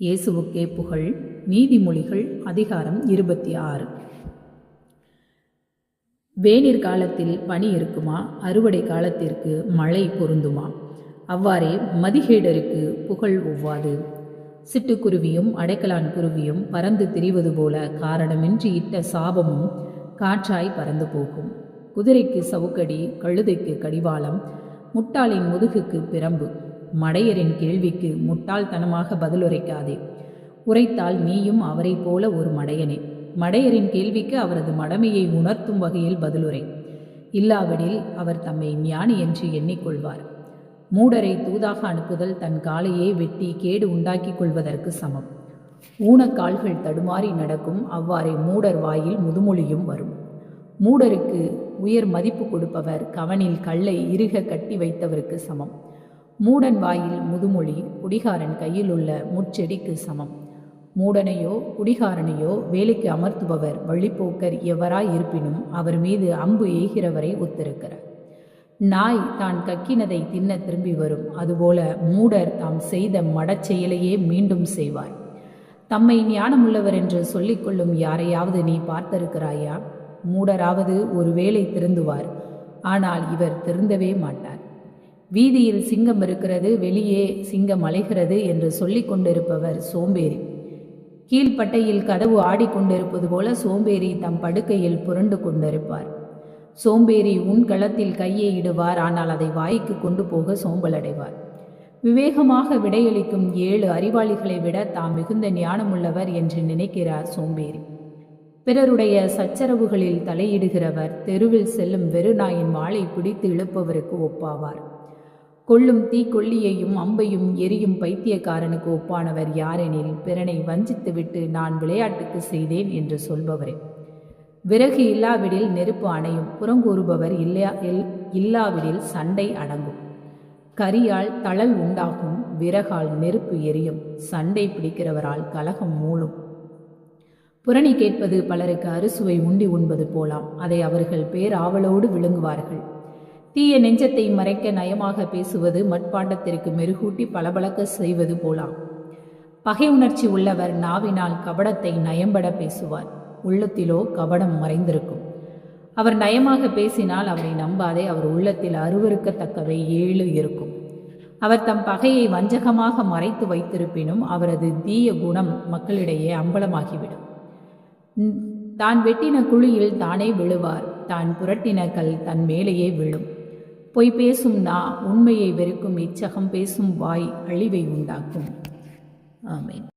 இயேசுவுக்கே புகழ். நீதிமொழிகள் அதிகாரம் 26. வேனிற் காலத்தில் பனி இருக்குமா? அறுவடை காலத்திற்கு மழை பொருந்துமா? அவ்வாறே மதிகேடருக்கு புகழ் ஒவ்வாது. சிட்டுக்குருவியும் அடைக்கலான் குருவியும் பறந்து திரிவது போல காரணமின்றி இட்ட சாபமும் காற்றாய் பறந்து போகும். குதிரைக்கு சவுக்கடி, கழுதைக்கு கடிவாளம், முட்டாளின் முதுகுக்கு பிரம்பு. மடையரின் கேள்விக்கு முட்டாள்தனமாக பதிலுரைக்காதே. உரைத்தால் நீயும் அவரை போல ஒரு மடையனே. மடையரின் கேள்விக்கு அவரது மடமையை உணர்த்தும் வகையில் பதிலுரை. இல்லாவிடில் அவர் தம்மை ஞானி என்று எண்ணிக்கொள்வார். மூடரை தூதாக அனுப்புதல் தன் காலையே வெட்டி கேடு உண்டாக்கிக் கொள்வதற்கு சமம். ஊனக்கால்கள் தடுமாறி நடக்கும், அவ்வாறே மூடர் வாயில் முதுமொழியும் வரும். மூடருக்கு உயர் மதிப்பு கொடுப்பவர் கவனில் கல்லை இறுக கட்டி வைத்தவருக்கு சமம். மூடன் வாயில் முதுமொழி குடிகாரன் கையில் உள்ள முட்செடிக்கு சமம். மூடனையோ குடிகாரனையோ வேலைக்கு அமர்த்துபவர் வழிப்போக்கர் எவராய் இருப்பினும் அவர் மீது அம்பு எய்கிறவரை ஒத்திருக்கிறார். நாய் தான் கக்கினதை தின்ன திரும்பி வரும், அதுபோல மூடர் தாம் செய்த மடச்செயலையே மீண்டும் செய்வார். தம்மை ஞானமுள்ளவர் என்று சொல்லிக்கொள்ளும் யாரையாவது நீ பார்த்திருக்கிறாயா? மூடராவது ஒருவேளை திருந்துவார், ஆனால் இவர் திருந்தவே மாட்டார். வீதியில் சிங்கம் இருக்கிறது, வெளியே சிங்கம் அலைகிறது என்று சொல்லிக் கொண்டிருப்பவர் சோம்பேறி. கீழ்ப்பட்டையில் கதவு ஆடிக்கொண்டிருப்பது போல சோம்பேறி தம் படுக்கையில் புரண்டு கொண்டிருப்பார். சோம்பேறி உன் களத்தில் கையை இடுவார், ஆனால் அதை வாய்க்கு கொண்டு போக சோம்பலடைவார். விவேகமாக விடையளிக்கும் 7 அறிவாளிகளை விட தாம் மிகுந்த ஞானமுள்ளவர் என்று நினைக்கிறார் சோம்பேறி. பிறருடைய சச்சரவுகளில் தலையிடுகிறவர் தெருவில் செல்லும் வெறுநாயின் வாளை பிடித்து இழுப்பவருக்கு ஒப்பாவார். கொள்ளும் தீக்கொல்லியையும் அம்பையும் எரியும் பைத்தியக்காரனுக்கு ஒப்பானவர் யாரெனில் பிறனை வஞ்சித்துவிட்டு நான் விளையாட்டுக்கு செய்தேன் என்று சொல்பவரே. விறகு இல்லாவிடில் நெருப்பு அணையும், புறங்கூறுபவர் இல்லாவிடில் சண்டை அடங்கும். கரியால் தழல் உண்டாகும், விறகால் நெருப்பு எரியும், சண்டை பிடிக்கிறவரால் கலகம் மூளும். புரணி கேட்பது பலருக்கு அறுசுவை உண்டி உண்பது போலாம், அதை அவர்கள் பேராவலோடு விழுங்குவார்கள். தீய நெஞ்சத்தை மறைக்க நயமாக பேசுவது மட்பாண்டத்திற்கு மெருகூட்டி பளபளக்க செய்வது போலாம். பகை உணர்ச்சி உள்ளவர் நாவினால் கபடத்தை நயம்பட பேசுவார், உள்ளத்திலோ கபடம் மறைந்திருக்கும். அவர் நயமாக பேசினால் அவரை நம்பாதே, அவர் உள்ளத்தில் அருவருக்கத்தக்கவை 7 இருக்கும். அவர் தம் பகையை வஞ்சகமாக மறைத்து வைத்திருப்பினும் அவரது தீய குணம் மக்களிடையே அம்பலமாகிவிடும். தான் வெட்டின குழியில் தானே விழுவார், தான் புரட்டின கல் தன் மேலேயே விழும். பொய் பேசும் நா உண்மையை வெறுக்கும், இச்சகம் பேசும் வாய் அழிவை உண்டாக்கும். ஆமென்.